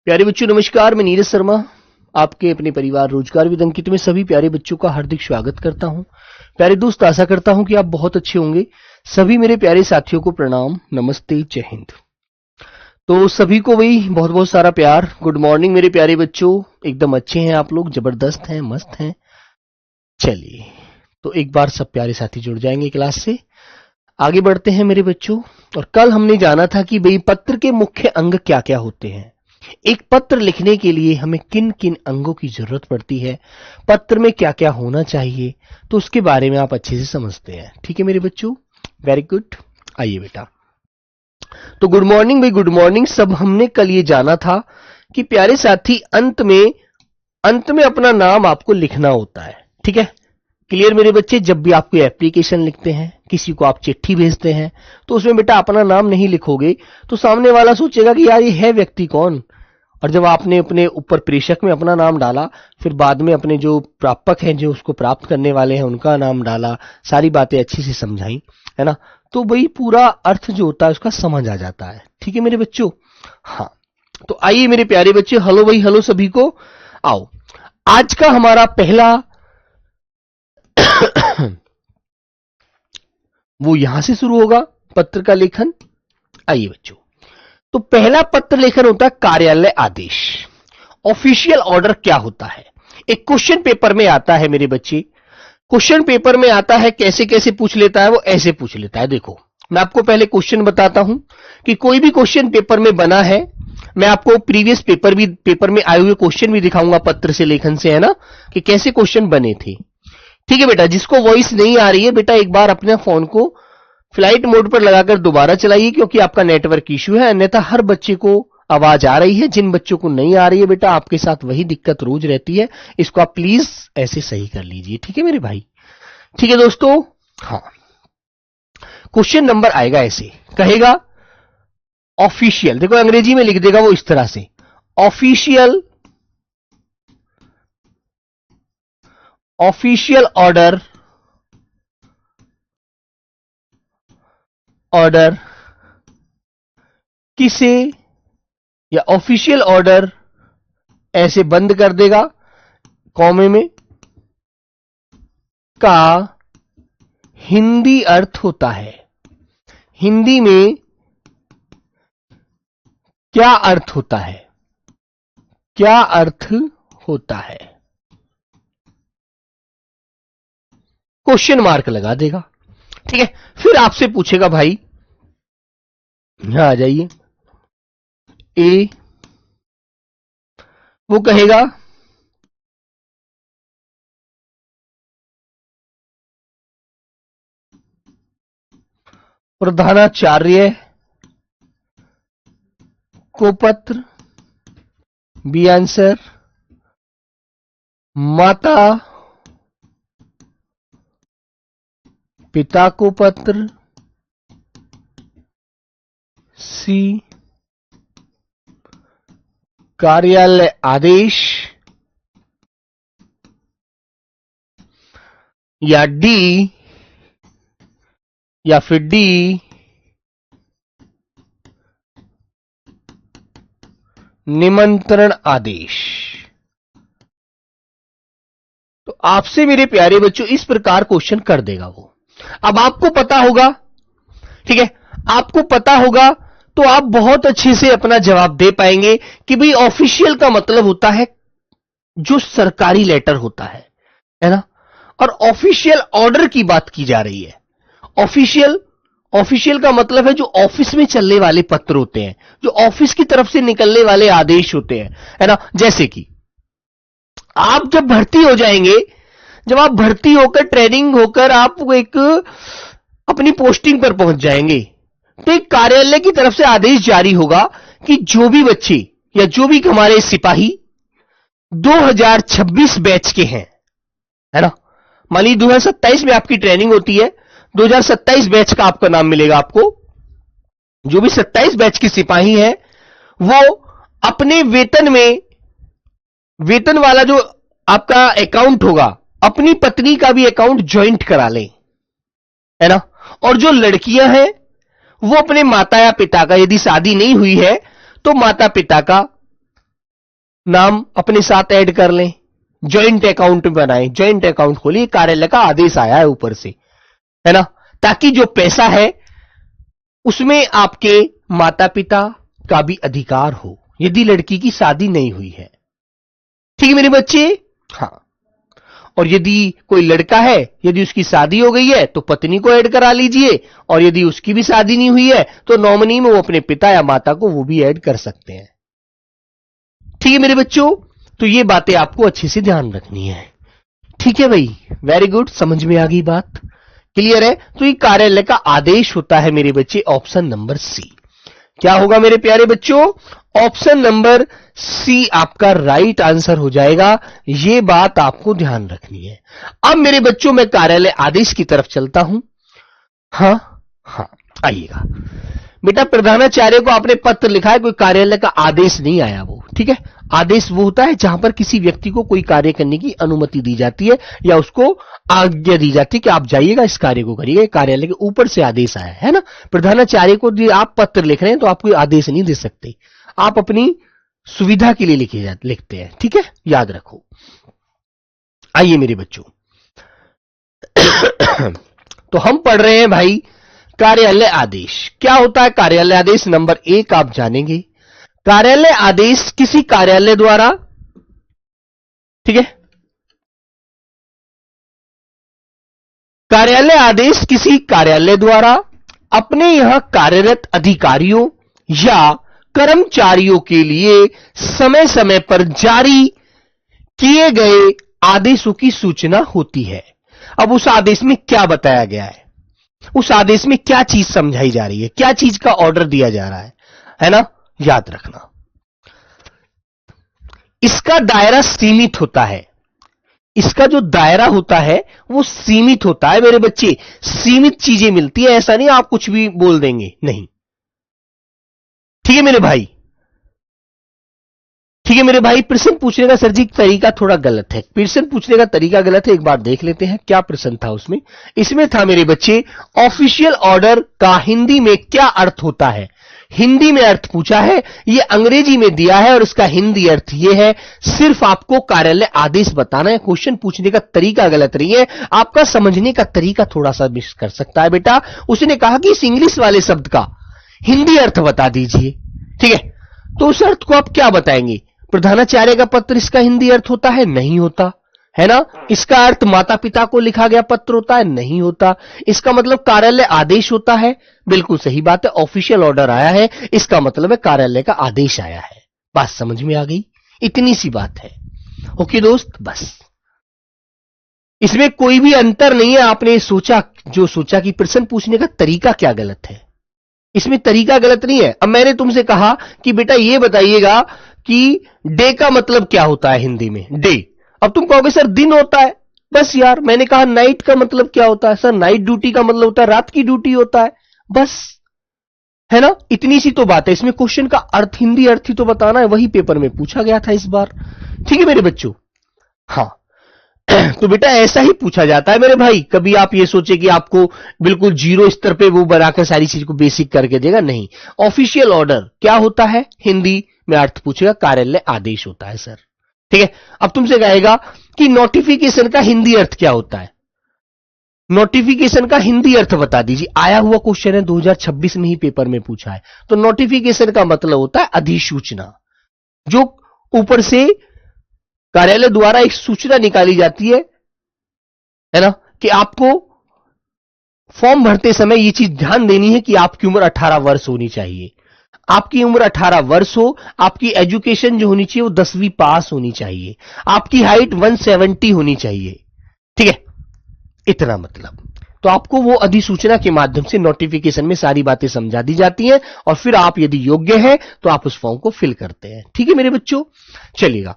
प्यारे बच्चों नमस्कार, मैं नीरज शर्मा आपके अपने परिवार रोजगार विद अंकित में सभी प्यारे बच्चों का हार्दिक स्वागत करता हूं। प्यारे दोस्त, आशा करता हूं कि आप बहुत अच्छे होंगे। सभी मेरे प्यारे साथियों को प्रणाम, नमस्ते, जय हिंद। तो सभी को वही बहुत बहुत सारा प्यार। गुड मॉर्निंग मेरे प्यारे बच्चों, एकदम अच्छे हैं आप लोग, जबरदस्त हैं, मस्त हैं। चलिए तो एक बार सब प्यारे साथी जुड़ जाएंगे क्लास से। आगे बढ़ते हैं मेरे बच्चों। और कल हमने जाना था कि भाई पत्र के मुख्य अंग क्या क्या होते हैं। एक पत्र लिखने के लिए हमें किन किन अंगों की जरूरत पड़ती है, पत्र में क्या क्या होना चाहिए, तो उसके बारे में आप अच्छे से समझते हैं। ठीक है मेरे बच्चों, वेरी गुड। आइए बेटा, तो गुड मॉर्निंग भाई, गुड मॉर्निंग। सब हमने कल ये जाना था कि प्यारे साथी अंत में अपना नाम आपको लिखना होता है। ठीक है, क्लियर मेरे बच्चे। जब भी आप कोई एप्लीकेशन लिखते हैं, किसी को आप चिट्ठी भेजते हैं, तो उसमें बेटा अपना नाम नहीं लिखोगे तो सामने वाला सोचेगा कि यार ये है व्यक्ति कौन। और जब आपने अपने ऊपर प्रेषक में अपना नाम डाला, फिर बाद में अपने जो प्रापक हैं, जो उसको प्राप्त करने वाले हैं, उनका नाम डाला, सारी बातें अच्छी से समझाई, है ना, तो वही पूरा अर्थ जो होता है उसका समझ आ जाता है। ठीक है मेरे बच्चों। हाँ, तो आइए मेरे प्यारे बच्चे, हेलो भाई, हेलो सभी को। आओ, आज का हमारा पहला वो यहां से शुरू होगा पत्र का लेखन। आइए बच्चों, तो पहला पत्र लेखन होता है कार्यालय आदेश। ऑफिशियल ऑर्डर क्या होता है? एक क्वेश्चन पेपर में आता है मेरे बच्चे, क्वेश्चन पेपर में आता है। कैसे कैसे पूछ लेता है वो? ऐसे पूछ लेता है। देखो, मैं आपको पहले क्वेश्चन बताता हूं कि कोई भी क्वेश्चन पेपर में बना है। मैं आपको प्रीवियस पेपर में आए हुए क्वेश्चन भी दिखाऊंगा पत्र से लेखन से, है ना, कि कैसे क्वेश्चन बने थे। ठीक है बेटा, जिसको वॉइस नहीं आ रही है बेटा, एक बार अपने फोन को फ्लाइट मोड पर लगाकर दोबारा चलाइए, क्योंकि आपका नेटवर्क इश्यू है। अन्यथा हर बच्चे को आवाज आ रही है, जिन बच्चों को नहीं आ रही है बेटा, आपके साथ वही दिक्कत रोज रहती है। इसको आप प्लीज ऐसे सही कर लीजिए। ठीक है मेरे भाई, ठीक है दोस्तों। हाँ, क्वेश्चन नंबर आएगा ऐसे, कहेगा ऑफिशियल। देखो अंग्रेजी में लिख देगा वो इस तरह से, ऑफिशियल ऑर्डर किसे, या ऑफिशियल ऑर्डर ऐसे बंद कर देगा कॉमे में, का हिंदी अर्थ होता है। हिंदी में क्या अर्थ होता है? क्या अर्थ होता है? क्वेश्चन मार्क लगा देगा। ठीक है, फिर आपसे पूछेगा भाई, यहां आ जाइए, ए, वो कहेगा प्रधानाचार्य को पत्र, बी आंसर, माता पिता को पत्र, सी कार्यालय आदेश, या डी, या फिर डी निमंत्रण आदेश। तो आपसे मेरे प्यारे बच्चों इस प्रकार क्वेश्चन कर देगा वो। अब आपको पता होगा, ठीक है, आपको पता होगा तो आप बहुत अच्छे से अपना जवाब दे पाएंगे कि भाई ऑफिशियल का मतलब होता है जो सरकारी लेटर होता है ना। और ऑफिशियल ऑर्डर की बात की जा रही है। ऑफिशियल का मतलब है जो ऑफिस में चलने वाले पत्र होते हैं, जो ऑफिस की तरफ से निकलने वाले आदेश होते हैं, है ना। जैसे कि आप जब भर्ती हो जाएंगे, जब आप भर्ती होकर ट्रेनिंग होकर आप एक अपनी पोस्टिंग पर पहुंच जाएंगे, तो एक कार्यालय की तरफ से आदेश जारी होगा कि जो भी बच्चे या जो भी हमारे सिपाही 2026 बैच के हैं, है ना, मान लीजिए 2027 में आपकी ट्रेनिंग होती है, 2027 बैच का आपका नाम मिलेगा आपको। जो भी 27 बैच के सिपाही हैं वो अपने वेतन में, वेतन वाला जो आपका अकाउंट होगा, अपनी पत्नी का भी अकाउंट ज्वाइंट करा लें, है ना। और जो लड़कियां हैं वो अपने माता या पिता का, यदि शादी नहीं हुई है तो माता पिता का नाम अपने साथ ऐड कर लें, ज्वाइंट अकाउंट बनाएं, ज्वाइंट अकाउंट खोलिए, कार्यालय का आदेश आया है ऊपर से, है ना, ताकि जो पैसा है उसमें आपके माता पिता का भी अधिकार हो, यदि लड़की की शादी नहीं हुई है। ठीक है मेरे बच्चे? हाँ। और यदि कोई लड़का है, यदि उसकी शादी हो गई है तो पत्नी को ऐड करा लीजिए, और यदि उसकी भी शादी नहीं हुई है तो नॉमिनी में वो अपने पिता या माता को वो भी ऐड कर सकते हैं। ठीक है मेरे बच्चों? तो ये बातें आपको अच्छे से ध्यान रखनी है। ठीक है भाई, वेरी गुड, समझ में आ गई बात, क्लियर है? तो ये कार्यालय का आदेश होता है मेरे बच्चे, ऑप्शन नंबर सी। क्या होगा मेरे प्यारे बच्चों? ऑप्शन नंबर सी आपका राइट आंसर हो जाएगा। यह बात आपको ध्यान रखनी है। अब मेरे बच्चों मैं कार्यालय आदेश की तरफ चलता हूं। हाँ हाँ, आइएगा बेटा। प्रधानाचार्य को आपने पत्र लिखा है, कोई कार्यालय का आदेश नहीं आया वो, ठीक है। आदेश वो होता है जहां पर किसी व्यक्ति को कोई कार्य करने की अनुमति दी जाती है या उसको आज्ञा दी जाती है कि आप जाइएगा इस कार्य को करिएगा, कार्यालय के ऊपर से आदेश आया है ना। प्रधानाचार्य को आप पत्र लिख रहे हैं तो आप कोई आदेश नहीं दे सकते, आप अपनी सुविधा के लिए लिखते हैं, ठीक है, याद रखो। आइए मेरे बच्चों, तो हम पढ़ रहे हैं भाई कार्यालय आदेश। क्या होता है कार्यालय आदेश? नंबर 1 आप जानेंगे, कार्यालय आदेश किसी कार्यालय द्वारा, ठीक है, कार्यालय आदेश किसी कार्यालय द्वारा अपने यहां कार्यरत अधिकारियों या कर्मचारियों के लिए समय समय पर जारी किए गए आदेशों की सूचना होती है। अब उस आदेश में क्या बताया गया है, उस आदेश में क्या चीज समझाई जा रही है, क्या चीज का ऑर्डर दिया जा रहा है ना, याद रखना। इसका दायरा सीमित होता है, इसका जो दायरा होता है वो सीमित होता है मेरे बच्चे, सीमित चीजें मिलती है, ऐसा नहीं आप कुछ भी बोल देंगे, नहीं। ठीक है मेरे भाई? ठीक है मेरे भाई? प्रश्न पूछने का सर जी तरीका थोड़ा गलत है, प्रश्न पूछने का तरीका गलत है, एक बार देख लेते हैं क्या प्रश्न था उसमें। इसमें था मेरे बच्चे, ऑफिशियल ऑर्डर का हिंदी में क्या अर्थ होता है। हिंदी में अर्थ पूछा है, यह अंग्रेजी में दिया है और इसका हिंदी अर्थ यह है। सिर्फ आपको कार्यालय आदेश बताना है, क्वेश्चन पूछने का तरीका गलत नहीं है, आपका समझने का तरीका थोड़ा सा मिस कर सकता है बेटा। उसने कहा कि इस इंग्लिश वाले शब्द का हिंदी अर्थ बता दीजिए, ठीक है, तो उस अर्थ को आप क्या बताएंगे? प्रधानाचार्य का पत्र इसका हिंदी अर्थ होता है? नहीं होता, है ना। इसका अर्थ माता पिता को लिखा गया पत्र होता है? नहीं होता। इसका मतलब कार्यालय आदेश होता है? बिल्कुल सही बात है, ऑफिशियल ऑर्डर आया है, इसका मतलब है कार्यालय का आदेश आया है। बात समझ में आ गई? इतनी सी बात है। ओके दोस्त, बस इसमें कोई भी अंतर नहीं है। आपने सोचा, जो सोचा कि प्रश्न पूछने का तरीका क्या गलत है, इसमें तरीका गलत नहीं है। अब मैंने तुमसे कहा कि बेटा ये बताइएगा कि डे का मतलब क्या होता है हिंदी में, डे। अब तुम कहोगे सर दिन होता है, बस यार। मैंने कहा नाइट का मतलब क्या होता है, सर नाइट ड्यूटी का मतलब होता है रात की ड्यूटी होता है, बस, है ना। इतनी सी तो बात है, इसमें क्वेश्चन का अर्थ, हिंदी अर्थ ही तो बताना है, वही पेपर में पूछा गया था इस बार। ठीक है मेरे बच्चों? हाँ, तो बेटा ऐसा ही पूछा जाता है मेरे भाई। कभी आप ये सोचे कि आपको बिल्कुल जीरो स्तर पे वो बनाकर सारी चीज को बेसिक करके देगा, नहीं। ऑफिशियल ऑर्डर क्या होता है, हिंदी में अर्थ पूछेगा, कार्यालय आदेश होता है सर, ठीक है। अब तुमसे कहेगा कि नोटिफिकेशन का हिंदी अर्थ क्या होता है, नोटिफिकेशन का हिंदी अर्थ बता दीजिए। आया हुआ क्वेश्चन है, 2026 में ही पेपर में पूछा है। तो नोटिफिकेशन का मतलब होता है अधिसूचना, जो ऊपर से कार्यालय द्वारा एक सूचना निकाली जाती है ना, कि आपको फॉर्म भरते समय यह चीज ध्यान देनी है कि आपकी उम्र 18 वर्ष होनी चाहिए। आपकी उम्र 18 वर्ष हो, आपकी एजुकेशन जो होनी चाहिए वो 10वीं पास होनी चाहिए, आपकी हाइट 170 होनी चाहिए, ठीक है, इतना मतलब। तो आपको वो अधिसूचना के माध्यम से नोटिफिकेशन में सारी बातें समझा दी जाती हैं और फिर आप यदि योग्य हैं तो आप उस फॉर्म को फिल करते हैं। ठीक है मेरे बच्चों? चलिएगा,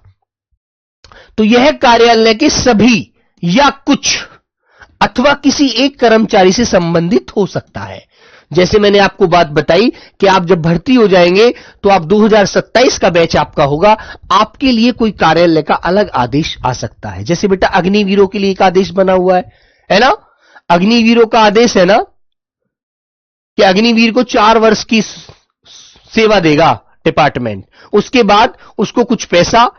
तो यह कार्यालय के सभी या कुछ अथवा किसी एक कर्मचारी से संबंधित हो सकता है। जैसे मैंने आपको बात बताई कि आप जब भर्ती हो जाएंगे तो आप 2027 का बैच आपका होगा, आपके लिए कोई कार्यालय का अलग आदेश आ सकता है। जैसे बेटा अग्निवीरों के लिए एक आदेश बना हुआ है ना, अग्निवीरों का आदेश है ना कि अग्निवीर को 4 वर्ष की सेवा देगा डिपार्टमेंट, उसके बाद उसको कुछ पैसा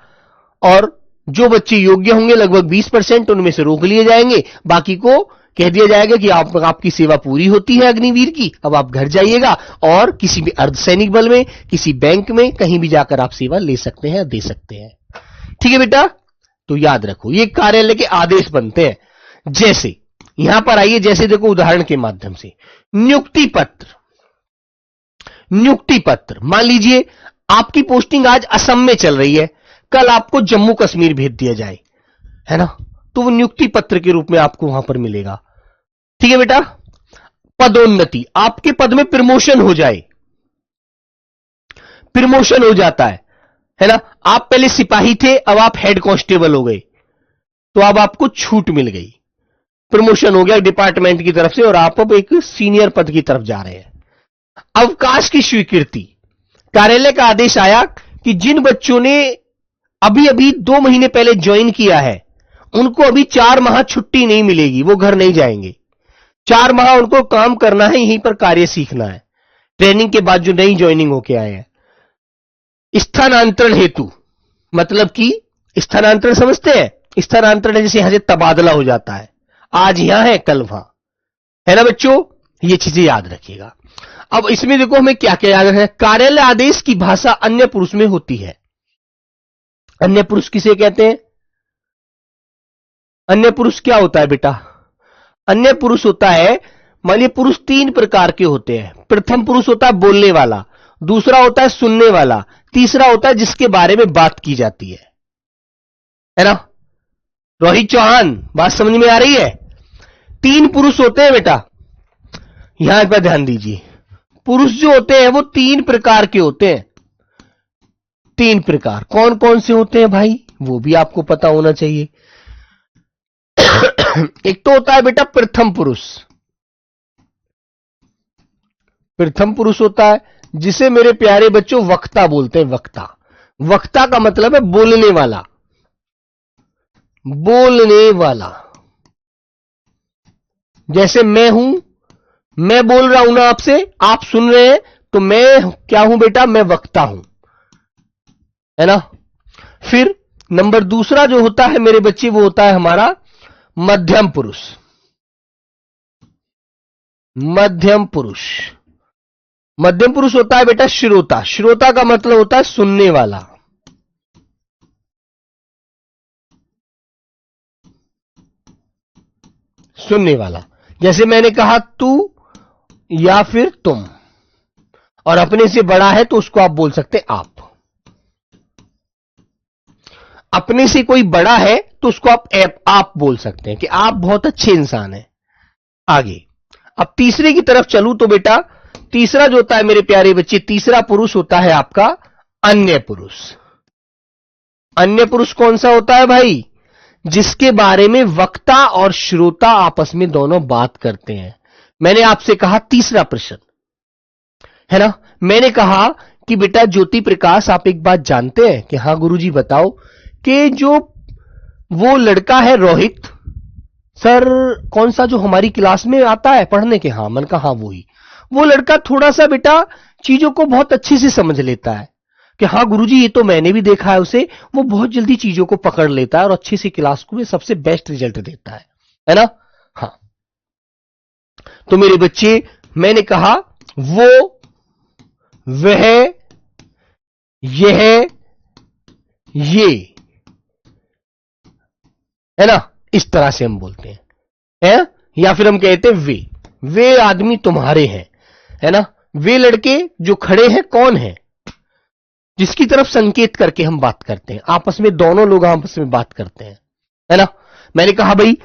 और जो बच्चे योग्य होंगे लगभग 20% उनमें से रोक लिए जाएंगे, बाकी को कह दिया जाएगा कि आपकी सेवा पूरी होती है अग्निवीर की, अब आप घर जाइएगा और किसी भी अर्धसैनिक बल में, किसी बैंक में, कहीं भी जाकर आप सेवा ले सकते हैं, दे सकते हैं। ठीक है बेटा, तो याद रखो ये कार्यालय के आदेश बनते हैं। जैसे यहां पर आइए, जैसे देखो उदाहरण के माध्यम से नियुक्ति पत्र। नियुक्ति पत्र, मान लीजिए आपकी पोस्टिंग आज असम में चल रही है, कल आपको जम्मू कश्मीर भेज दिया जाए, है ना, तो वो नियुक्ति पत्र के रूप में आपको वहां पर मिलेगा। ठीक है बेटा। पदोन्नति, आपके पद में प्रमोशन हो जाए, प्रमोशन हो जाता है ना, आप पहले सिपाही थे, अब आप हेड कांस्टेबल हो गए, तो अब आपको छूट मिल गई, प्रमोशन हो गया डिपार्टमेंट की तरफ से और आप अब एक सीनियर पद की तरफ जा रहे हैं। अवकाश की स्वीकृति, कार्यालय का आदेश आया कि जिन बच्चों ने अभी अभी 2 महीने पहले ज्वाइन किया है उनको अभी 4 माह छुट्टी नहीं मिलेगी, वो घर नहीं जाएंगे। 4 माह उनको काम करना है, यहीं पर कार्य सीखना है, ट्रेनिंग के बाद जो नई ज्वाइनिंग होके आए हैं। स्थानांतरण हेतु, मतलब कि स्थानांतरण समझते हैं, स्थानांतरण जैसे यहां से तबादला हो जाता है, आज यहां है कल वहां, है ना बच्चों, ये चीजें याद रखिएगा। अब इसमें देखो हमें क्या क्या याद रखना है। कार्यालय आदेश की भाषा अन्य पुरुष में होती है। अन्य पुरुष किसे कहते हैं? अन्य पुरुष क्या होता है बेटा? अन्य पुरुष होता है, मानिए पुरुष 3 प्रकार के होते हैं। प्रथम पुरुष होता है बोलने वाला, दूसरा होता है सुनने वाला, तीसरा होता है जिसके बारे में बात की जाती है ना। रोहित चौहान, बात समझ में आ रही है? 3 पुरुष होते हैं बेटा, यहां पर ध्यान दीजिए। पुरुष जो होते हैं वो 3 प्रकार के होते हैं। 3 प्रकार कौन कौन से होते हैं भाई, वो भी आपको पता होना चाहिए। एक तो होता है बेटा प्रथम पुरुष। प्रथम पुरुष होता है जिसे मेरे प्यारे बच्चों वक्ता बोलते हैं। वक्ता, वक्ता का मतलब है बोलने वाला, बोलने वाला। जैसे मैं हूं, मैं बोल रहा हूं ना आपसे, आप सुन रहे हैं, तो मैं क्या हूं बेटा? मैं वक्ता हूं, है ना। फिर नंबर दूसरा जो होता है मेरे बच्चे, वो होता है हमारा मध्यम पुरुष। मध्यम पुरुष, मध्यम पुरुष होता है बेटा श्रोता। श्रोता का मतलब होता है सुनने वाला। सुनने वाला, जैसे मैंने कहा तू या फिर तुम, और अपने से बड़ा है तो उसको आप बोल सकते आप। अपने से कोई बड़ा है तो उसको आप बोल सकते हैं कि आप बहुत अच्छे इंसान हैं। आगे अब तीसरे की तरफ चलूं तो बेटा तीसरा जो होता है मेरे प्यारे बच्चे, तीसरा पुरुष होता है आपका अन्य पुरुष। अन्य पुरुष कौन सा होता है भाई? जिसके बारे में वक्ता और श्रोता आपस में दोनों बात करते हैं। मैंने आपसे कहा तीसरा प्रश्न, है ना। मैंने कहा कि बेटा ज्योति प्रकाश, आप एक बात जानते हैं कि हाँ गुरुजी बताओ, कि जो वो लड़का है रोहित सर, कौन सा जो हमारी क्लास में आता है पढ़ने के? हाँ, मन कहा वही। वो लड़का थोड़ा सा बेटा चीजों को बहुत अच्छे से समझ लेता है कि हाँ गुरुजी ये तो मैंने भी देखा है उसे, वो बहुत जल्दी चीजों को पकड़ लेता है और अच्छे से क्लास को सबसे बेस्ट रिजल्ट देता है ना। हाँ, तो मेरे बच्चे मैंने कहा वो, वह, यह, ये, है ना, इस तरह से हम बोलते हैं, या फिर हम कहते हैं वे आदमी तुम्हारे हैं, है ना। वे लड़के जो खड़े हैं कौन है? जिसकी तरफ संकेत करके हम बात करते हैं, आपस में दोनों लोग आपस में बात करते हैं, है ना। मैंने कहा भाई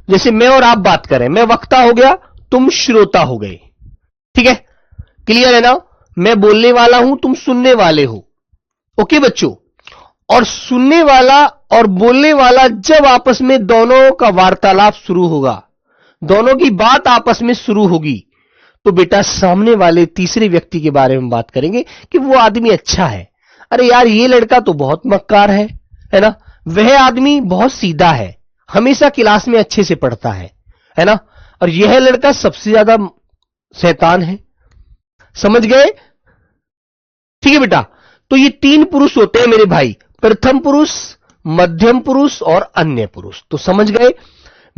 जैसे मैं और आप बात करें, मैं वक्ता हो गया, तुम श्रोता हो गए, ठीक है, क्लियर है ना। मैं बोलने वाला हूं, तुम सुनने वाले हो, ओके बच्चों। और सुनने वाला और बोलने वाला जब आपस में दोनों का वार्तालाप शुरू होगा, दोनों की बात आपस में शुरू होगी, तो बेटा सामने वाले तीसरे व्यक्ति के बारे में बात करेंगे कि वो आदमी अच्छा है, अरे यार ये लड़का तो बहुत मक्कार है ना, वह आदमी बहुत सीधा है, हमेशा क्लास में अच्छे से पढ़ता है ना, और यह लड़का सबसे ज्यादा शैतान है। समझ गए? ठीक है बेटा। तो ये 3 पुरुष होते हैं मेरे भाई, प्रथम पुरुष, मध्यम पुरुष और अन्य पुरुष। तो समझ गए,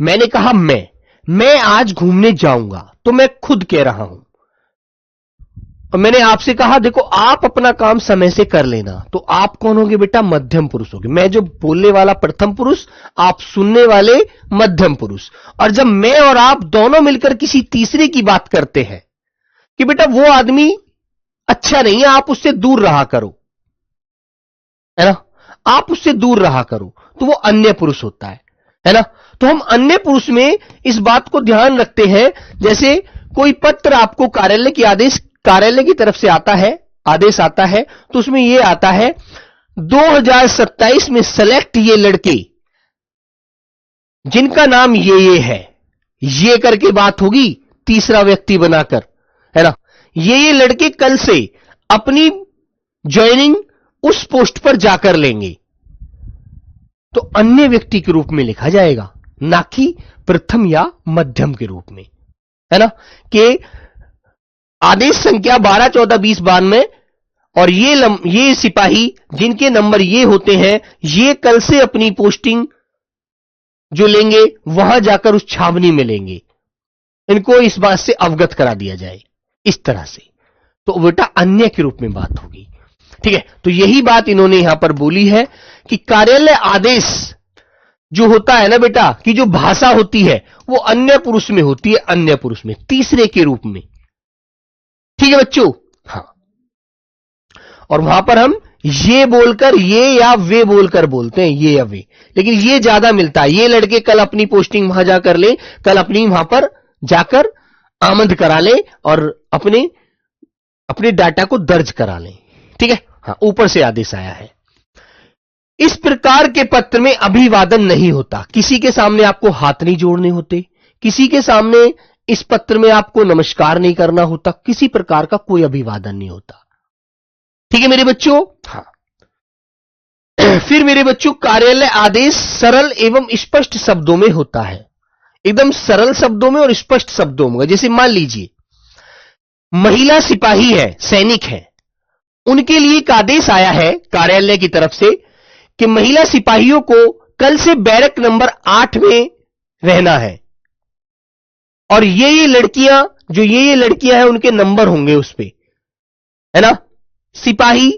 मैंने कहा मैं आज घूमने जाऊंगा, तो मैं खुद कह रहा हूं। और मैंने आपसे कहा देखो आप अपना काम समय से कर लेना, तो आप कौन होगे बेटा? मध्यम पुरुष होगे। मैं जो बोलने वाला प्रथम पुरुष, आप सुनने वाले मध्यम पुरुष। और जब मैं और आप दोनों मिलकर किसी तीसरे की बात करते हैं कि बेटा वो आदमी अच्छा नहीं है, आप उससे दूर रहा करो, है ना, आप उससे दूर रहा करो, तो वो अन्य पुरुष होता है ना। तो हम अन्य पुरुष में इस बात को ध्यान रखते हैं, जैसे कोई पत्र आपको कार्यालय की तरफ से आता है, आदेश आता है, तो उसमें यह आता है 2027 में सेलेक्ट ये लड़के जिनका नाम ये है, ये करके बात होगी तीसरा व्यक्ति बनाकर, है ना। ये लड़के कल से अपनी ज्वाइनिंग उस पोस्ट पर जाकर लेंगे, तो अन्य व्यक्ति के रूप में लिखा जाएगा, ना कि प्रथम या मध्यम के रूप में, है ना। कि आदेश संख्या 12, 14, 20, 92 और ये सिपाही जिनके नंबर ये होते हैं, ये कल से अपनी पोस्टिंग जो लेंगे वहां जाकर उस छावनी में लेंगे, इनको इस बात से अवगत करा दिया जाए, इस तरह से। तो बेटा अन्य के रूप में बात होगी, ठीक है। तो यही बात इन्होंने यहां पर बोली है कि कार्यालय आदेश जो होता है ना बेटा, कि जो भाषा होती है वो अन्य पुरुष में होती है, अन्य पुरुष में, तीसरे के रूप में, ठीक है बच्चों। हाँ, और वहां पर हम ये बोलकर ये या वे बोलकर बोलते हैं, ये या वे, लेकिन ये ज्यादा मिलता है। ये लड़के कल अपनी पोस्टिंग वहां जाकर ले, कल अपनी वहां पर जाकर आमंद करा ले और अपने डाटा को दर्ज करा ले, ठीक है। हाँ, ऊपर से आदेश आया है। इस प्रकार के पत्र में अभिवादन नहीं होता, किसी के सामने आपको हाथ नहीं जोड़ने होते, किसी के सामने इस पत्र में आपको नमस्कार नहीं करना होता, किसी प्रकार का कोई अभिवादन नहीं होता, ठीक है मेरे बच्चों। हाँ, फिर मेरे बच्चों कार्यालय आदेश सरल एवं स्पष्ट शब्दों में होता है, एकदम सरल शब्दों में और स्पष्ट शब्दों में। जैसे मान लीजिए महिला सिपाही है, सैनिक है, उनके लिए एक आदेश आया है कार्यालय की तरफ से कि महिला सिपाहियों को कल से बैरक नंबर 8 में रहना है, और ये लड़कियां जो ये लड़कियां हैं उनके नंबर होंगे उस पे, है ना। सिपाही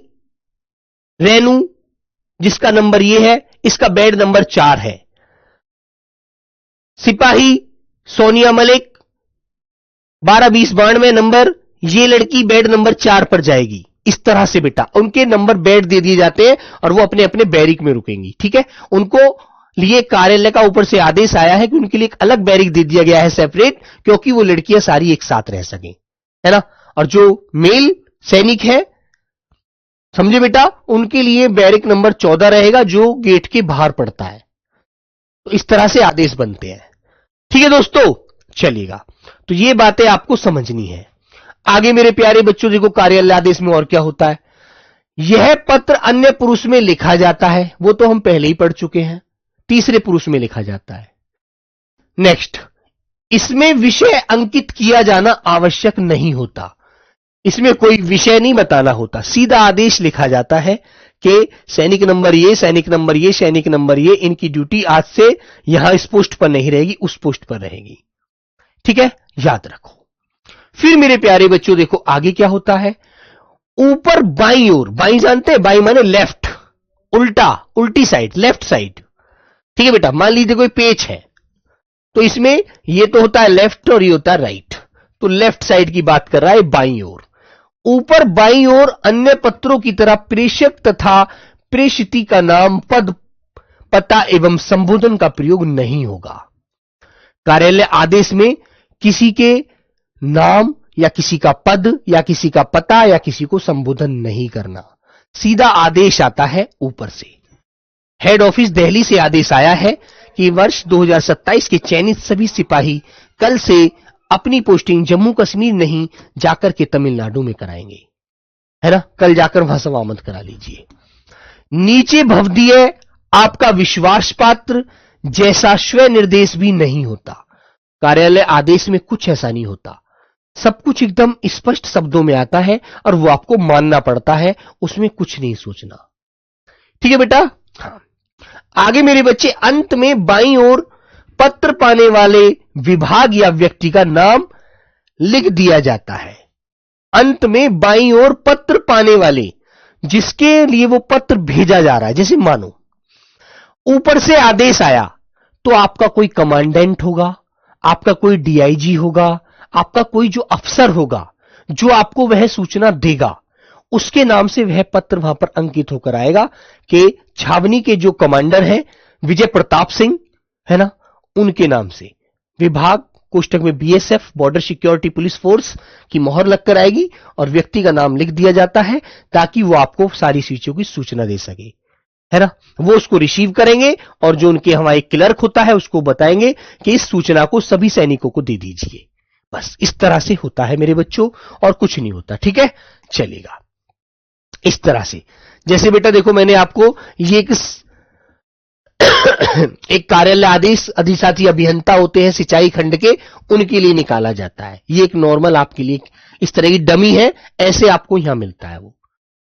रेनू जिसका नंबर ये है, इसका बेड नंबर 4 है। सिपाही सोनिया मलिक 12-20-92 नंबर, ये लड़की बेड नंबर 4 पर जाएगी। इस तरह से बेटा उनके नंबर बेड दे दिए जाते हैं और वो अपने अपने बैरिक में रुकेंगी, ठीक है। उनको लिए कार्यालय का ऊपर से आदेश आया है कि उनके लिए एक अलग बैरिक दे दिया गया है सेपरेट, क्योंकि वो लड़कियां सारी एक साथ रह सकें, है ना। और जो मेल सैनिक है, समझे बेटा, उनके लिए बैरिक नंबर 14 रहेगा जो गेट के बाहर पड़ता है। तो इस तरह से आदेश बनते हैं, ठीक है दोस्तों। चलिएगा, तो ये बातें आपको समझनी है। आगे मेरे प्यारे बच्चों देखो कार्यालय आदेश में और क्या होता है। यह पत्र अन्य पुरुष में लिखा जाता है, वो तो हम पहले ही पढ़ चुके हैं, तीसरे पुरुष में लिखा जाता है। नेक्स्ट, इसमें विषय अंकित किया जाना आवश्यक नहीं होता, इसमें कोई विषय नहीं बताना होता, सीधा आदेश लिखा जाता है कि सैनिक नंबर ये, सैनिक नंबर ये, सैनिक नंबर ये, इनकी ड्यूटी आज से यहां इस पोस्ट पर नहीं रहेगी, उस पोस्ट पर रहेगी, ठीक है, याद रखो। फिर मेरे प्यारे बच्चों देखो आगे क्या होता है। ऊपर बाईं ओर, बाईं जानते हैं, बाईं माने लेफ्ट, उल्टा, उल्टी साइड, लेफ्ट साइड, ठीक है बेटा। मान लीजिए कोई पेज है, तो इसमें ये तो होता है लेफ्ट और ये होता है राइट, तो लेफ्ट साइड की बात कर रहा है बाईं ओर। ऊपर बाईं ओर अन्य पत्रों की तरह प्रेषक तथा प्रेषिती का नाम, पद, पता एवं संबोधन का प्रयोग नहीं होगा। कार्यालय आदेश में किसी के नाम या किसी का पद या किसी का पता या किसी को संबोधन नहीं करना, सीधा आदेश आता है ऊपर से। हेड ऑफिस दिल्ली से आदेश आया है कि वर्ष 2027 के चयनित सभी सिपाही कल से अपनी पोस्टिंग जम्मू कश्मीर नहीं जाकर के तमिलनाडु में कराएंगे, है ना। कल जाकर वहां समामत करा लीजिए। नीचे भवदीय आपका विश्वास पात्र जैसा स्व निर्देश भी नहीं होता। कार्यालय आदेश में कुछ ऐसा नहीं होता, सब कुछ एकदम स्पष्ट शब्दों में आता है और वो आपको मानना पड़ता है, उसमें कुछ नहीं सोचना, ठीक है बेटा। हाँ, आगे मेरे बच्चे अंत में बाईं ओर पत्र पाने वाले विभाग या व्यक्ति का नाम लिख दिया जाता है। अंत में बाईं ओर पत्र पाने वाले, जिसके लिए वो पत्र भेजा जा रहा है। जैसे मानो ऊपर से आदेश आया तो आपका कोई कमांडेंट होगा, आपका कोई डीआईजी होगा, आपका कोई जो अफसर होगा जो आपको वह सूचना देगा, उसके नाम से वह पत्र वहां पर अंकित होकर आएगा कि छावनी के जो कमांडर हैं विजय प्रताप सिंह, है ना, उनके नाम से विभाग कोष्टक में BSF border security police force की मोहर लगकर आएगी और व्यक्ति का नाम लिख दिया जाता है ताकि वो आपको सारी चीजों की सूचना दे सके, है ना। वो उसको रिसीव करेंगे और जो उनके हमारे क्लर्क होता है उसको बताएंगे कि इस सूचना को सभी सैनिकों को दे दीजिए। बस इस तरह से होता है मेरे बच्चों, और कुछ नहीं होता। ठीक है, चलेगा इस तरह से। जैसे बेटा देखो, मैंने आपको ये एक कार्यालय आदेश अधिशासी अभियंता होते हैं सिंचाई खंड के, उनके लिए निकाला जाता है। ये एक नॉर्मल आपके लिए इस तरह की डमी है, ऐसे आपको यहां मिलता है वो,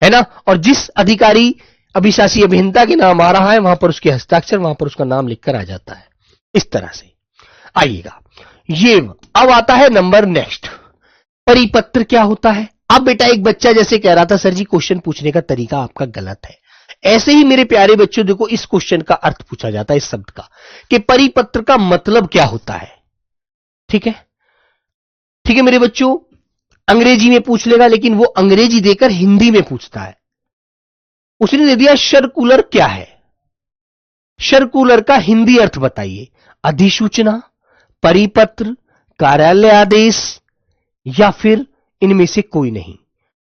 है ना। और जिस अधिकारी अभिशासी अभियंता के नाम आ रहा है वहां पर उसके हस्ताक्षर, वहां पर उसका नाम लिखकर आ जाता है। इस तरह से आइएगा। ये अब आता है नंबर नेक्स्ट, परिपत्र क्या होता है। अब बेटा एक बच्चा जैसे कह रहा था सर जी क्वेश्चन पूछने का तरीका आपका गलत है, ऐसे ही मेरे प्यारे बच्चों देखो इस क्वेश्चन का अर्थ पूछा जाता है इस शब्द का कि परिपत्र का मतलब क्या होता है। ठीक है, ठीक है मेरे बच्चों, अंग्रेजी में पूछ लेगा, लेकिन वो अंग्रेजी देकर हिंदी में पूछता है। उसने दे दिया सर्कुलर क्या है, सर्कुलर का हिंदी अर्थ बताइए। अधिसूचना, परिपत्र, कार्यालय आदेश या फिर इनमें से कोई नहीं।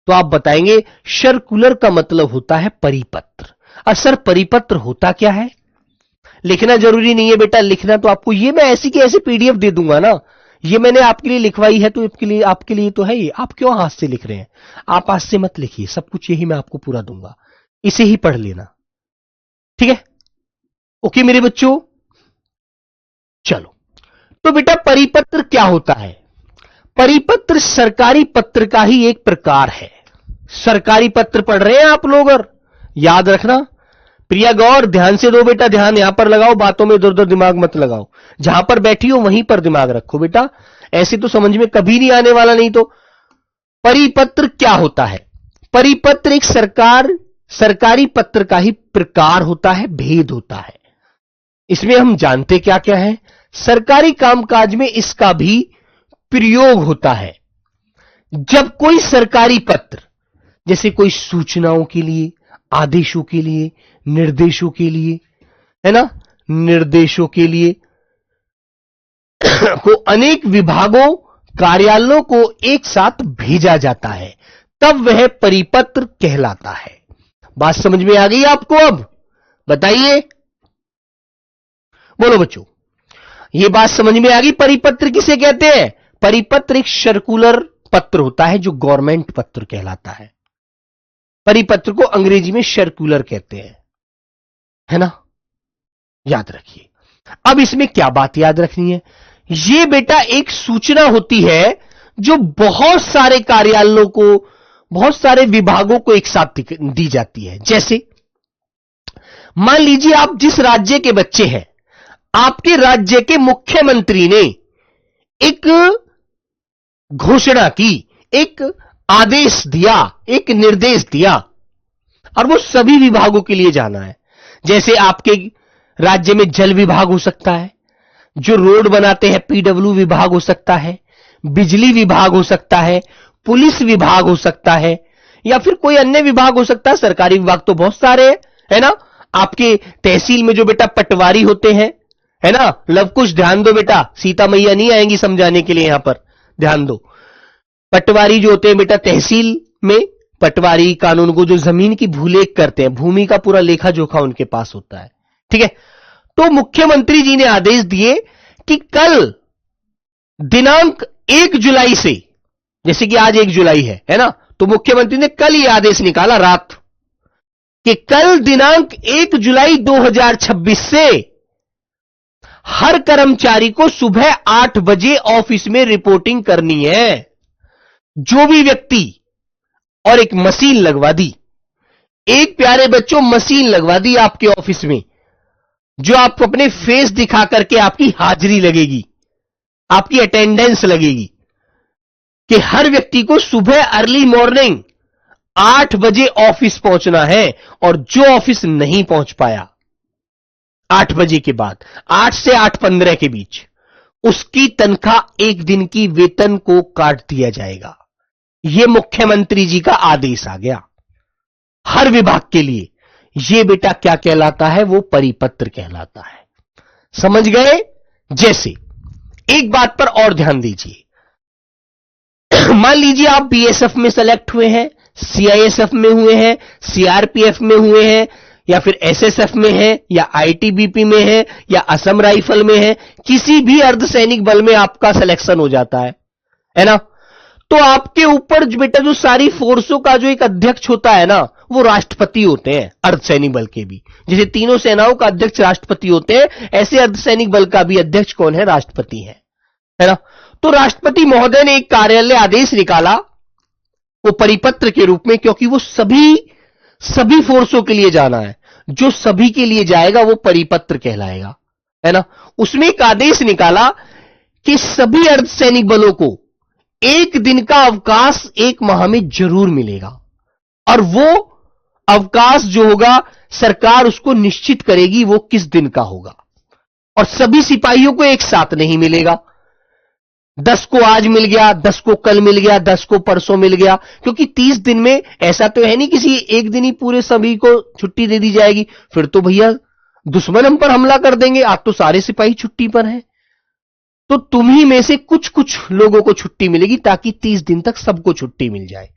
तो आप बताएंगे सर्कुलर का मतलब होता है परिपत्र। और सर परिपत्र होता क्या है? लिखना जरूरी नहीं है बेटा, लिखना तो आपको ये मैं ऐसी की ऐसी पीडीएफ दे दूंगा ना, ये मैंने आपके लिए लिखवाई है तो आपके लिए तो है ही। आप क्यों हाथ से लिख रहे हैं? आप हाथ से मत लिखिए, सब कुछ यही मैं आपको पूरा दूंगा, इसे ही पढ़ लेना। ठीक है, ओके मेरे बच्चों, चलो। तो बेटा परिपत्र क्या होता है? परिपत्र सरकारी पत्र का ही एक प्रकार है। सरकारी पत्र पढ़ रहे हैं आप लोग, और याद रखना प्रिया गौर, ध्यान से दो बेटा, ध्यान यहां पर लगाओ, बातों में इधर उधर दिमाग मत लगाओ, जहां पर बैठी हो वहीं पर दिमाग रखो बेटा, ऐसे तो समझ में कभी नहीं आने वाला। नहीं तो परिपत्र क्या होता है? परिपत्र एक सरकारी पत्र का ही प्रकार होता है, भेद होता है। इसमें हम जानते क्या क्या है? सरकारी कामकाज में इसका भी प्रयोग होता है। जब कोई सरकारी पत्र, जैसे कोई सूचनाओं के लिए, आदेशों के लिए, निर्देशों के लिए, है ना, निर्देशों के लिए को अनेक विभागों, कार्यालयों को एक साथ भेजा जाता है, तब वह परिपत्र कहलाता है। बात समझ में आ गई आपको? अब बताइए, बोलो बच्चों, यह बात समझ में आ गई? परिपत्र किसे कहते हैं? परिपत्र एक सर्कुलर पत्र होता है जो गवर्नमेंट पत्र कहलाता है। परिपत्र को अंग्रेजी में सर्कुलर कहते हैं, है ना, याद रखिए। अब इसमें क्या बात याद रखनी है? यह बेटा एक सूचना होती है जो बहुत सारे कार्यालयों को, बहुत सारे विभागों को एक साथ दी जाती है। जैसे मान लीजिए आप जिस राज्य के बच्चे हैं, आपके राज्य के मुख्यमंत्री ने एक घोषणा की, एक आदेश दिया, एक निर्देश दिया, और वो सभी विभागों के लिए जाना है। जैसे आपके राज्य में जल विभाग हो सकता है, जो रोड बनाते हैं पीडब्ल्यू विभाग हो सकता है, बिजली विभाग हो सकता है, पुलिस विभाग हो सकता है, या फिर कोई अन्य विभाग हो सकता है। सरकारी विभाग तो बहुत सारे हैं, है ना। आपके तहसील में जो बेटा पटवारी होते हैं, है ना, लव कुछ ध्यान दो बेटा, सीता मैया नहीं आएंगी समझाने के लिए, यहां पर ध्यान दो। पटवारी जो होते हैं बेटा तहसील में, पटवारी कानून को जो जमीन की भूलेख करते हैं, भूमि का पूरा लेखा जोखा उनके पास होता है। ठीक है, तो मुख्यमंत्री जी ने आदेश दिए कि कल दिनांक 1 जुलाई से, जैसे कि आज 1 जुलाई है ना, तो मुख्यमंत्री ने कल यह आदेश निकाला रात कि कल दिनांक 1 जुलाई 2026 से हर कर्मचारी को सुबह 8 बजे ऑफिस में रिपोर्टिंग करनी है। जो भी व्यक्ति, और एक मशीन लगवा दी, एक प्यारे बच्चों मशीन लगवा दी आपके ऑफिस में, जो आप अपने फेस दिखा करके आपकी हाजिरी लगेगी, आपकी अटेंडेंस लगेगी, कि हर व्यक्ति को सुबह अर्ली मॉर्निंग 8 बजे ऑफिस पहुंचना है, और जो ऑफिस नहीं पहुंच पाया 8 बजे के बाद, 8 से 8:15 के बीच, उसकी तनख्वाह एक दिन की वेतन को काट दिया जाएगा। यह मुख्यमंत्री जी का आदेश आ गया हर विभाग के लिए। यह बेटा क्या कहलाता है? वो परिपत्र कहलाता है। समझ गए? जैसे एक बात पर और ध्यान दीजिए, मान लीजिए आप बीएसएफ में सेलेक्ट हुए हैं, सीआईएसएफ में हुए हैं, सीआरपीएफ में हुए हैं, या फिर एसएसएफ में है, या आईटीबीपी में है, या असम राइफल में है, किसी भी अर्धसैनिक बल में आपका सिलेक्शन हो जाता है ना? तो आपके ऊपर जो बेटा जो सारी फोर्सों का जो एक अध्यक्ष होता है ना, वो राष्ट्रपति होते हैं। अर्धसैनिक बल के भी जैसे तीनों सेनाओं का अध्यक्ष राष्ट्रपति होते हैं, ऐसे अर्धसैनिक बल का भी अध्यक्ष कौन है? राष्ट्रपति है ना? तो राष्ट्रपति महोदय ने एक कार्यालय आदेश निकाला, वो परिपत्र के रूप में, क्योंकि वो सभी फोर्सों के लिए जाना है। जो सभी के लिए जाएगा वो परिपत्र कहलाएगा, है ना? उसमें एक आदेश निकाला कि सभी अर्धसैनिक बलों को एक दिन का अवकाश एक माह में जरूर मिलेगा, और वो अवकाश जो होगा सरकार उसको निश्चित करेगी वो किस दिन का होगा, और सभी सिपाहियों को एक साथ नहीं मिलेगा। 10 को आज मिल गया, 10 को कल मिल गया, 10 को परसों मिल गया, क्योंकि 30 दिन में ऐसा तो है नहीं किसी एक दिन ही पूरे सभी को छुट्टी दे दी जाएगी। फिर तो भैया दुश्मन हम पर हमला कर देंगे। आज तो सारे सिपाही छुट्टी पर हैं, तो तुम्ही में से कुछ कुछ लोगों को छुट्टी मिलेगी, ताकि 30 दिन तक सबको छुट्टी मिल जाए।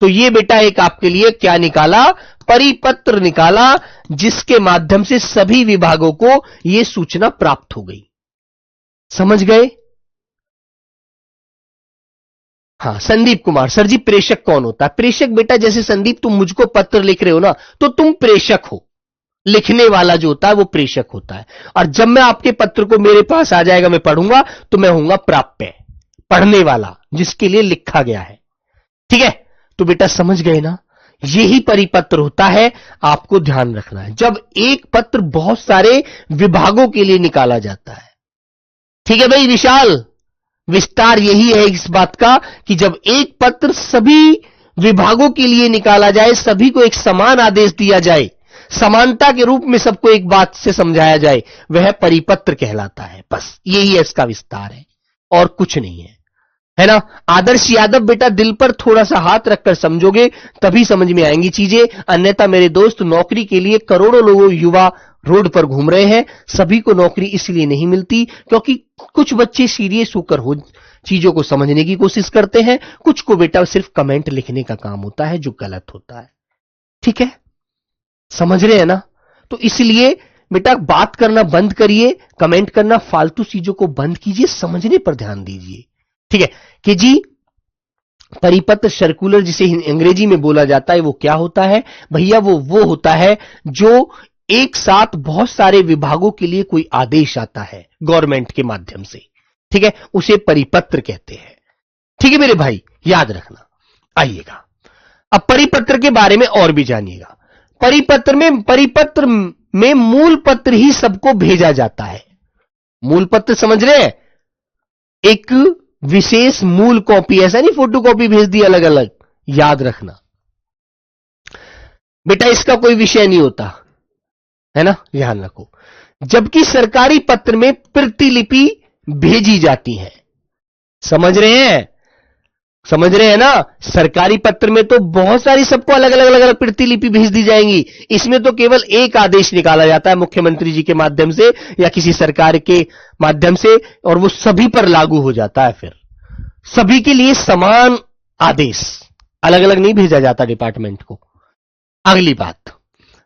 तो ये बेटा एक आपके लिए क्या निकाला? परिपत्र निकाला, जिसके माध्यम से सभी विभागों को यह सूचना प्राप्त हो गई। समझ गए? हाँ, संदीप कुमार सर जी, प्रेषक कौन होता है? प्रेषक बेटा, जैसे संदीप तुम मुझको पत्र लिख रहे हो ना, तो तुम प्रेषक हो। लिखने वाला जो होता है वो प्रेषक होता है, और जब मैं आपके पत्र को मेरे पास आ जाएगा, मैं पढ़ूंगा, तो मैं होऊंगा प्राप्य, पढ़ने वाला, जिसके लिए लिखा गया है। ठीक है? तो बेटा समझ गए ना, यही परिपत्र होता है। आपको ध्यान रखना है, जब एक पत्र बहुत सारे विभागों के लिए निकाला जाता है। ठीक है भाई विशाल, विस्तार यही है इस बात का कि जब एक पत्र सभी विभागों के लिए निकाला जाए, सभी को एक समान आदेश दिया जाए, समानता के रूप में सबको एक बात से समझाया जाए, वह परिपत्र कहलाता है। बस यही है इसका विस्तार है, और कुछ नहीं है ना? आदर्श यादव बेटा, दिल पर थोड़ा सा हाथ रखकर समझोगे तभी समझ में आएंगी चीजें, अन्यथा मेरे दोस्त, नौकरी के लिए करोड़ों लोगों युवा रोड पर घूम रहे हैं। सभी को नौकरी इसलिए नहीं मिलती क्योंकि कुछ बच्चे सीरियस होकर चीजों को समझने की कोशिश करते हैं, कुछ को बेटा सिर्फ कमेंट लिखने का काम होता है, जो गलत होता है। ठीक है? समझ रहे हैं ना? तो इसलिए बेटा बात करना बंद करिए, कमेंट करना, फालतू चीजों को बंद कीजिए, समझने पर ध्यान दीजिए। ठीक है? कि जी परिपत्र, सर्कुलर जिसे अंग्रेजी में बोला जाता है, वो क्या होता है भैया? वो होता है जो एक साथ बहुत सारे विभागों के लिए कोई आदेश आता है गवर्नमेंट के माध्यम से। ठीक है? उसे परिपत्र कहते हैं। ठीक है मेरे भाई, याद रखना। आइएगा अब परिपत्र के बारे में और भी जानिएगा। परिपत्र में मूल पत्र ही सबको भेजा जाता है। मूल पत्र समझ रहे हैं? एक विशेष मूल कॉपी, ऐसा नहीं फोटो कॉपी भेज दी अलग अलग। याद रखना बेटा, इसका कोई विषय नहीं होता है ना, ध्यान रखो। जबकि सरकारी पत्र में प्रतिलिपि भेजी जाती है। समझ रहे हैं? समझ रहे हैं ना? सरकारी पत्र में तो बहुत सारी सबको अलग अलग प्रतिलिपि भेज दी जाएंगी। इसमें तो केवल एक आदेश निकाला जाता है मुख्यमंत्री जी के माध्यम से या किसी सरकार के माध्यम से, और वो सभी पर लागू हो जाता है। फिर सभी के लिए समान आदेश, अलग अलग नहीं भेजा जाता डिपार्टमेंट को। अगली बात,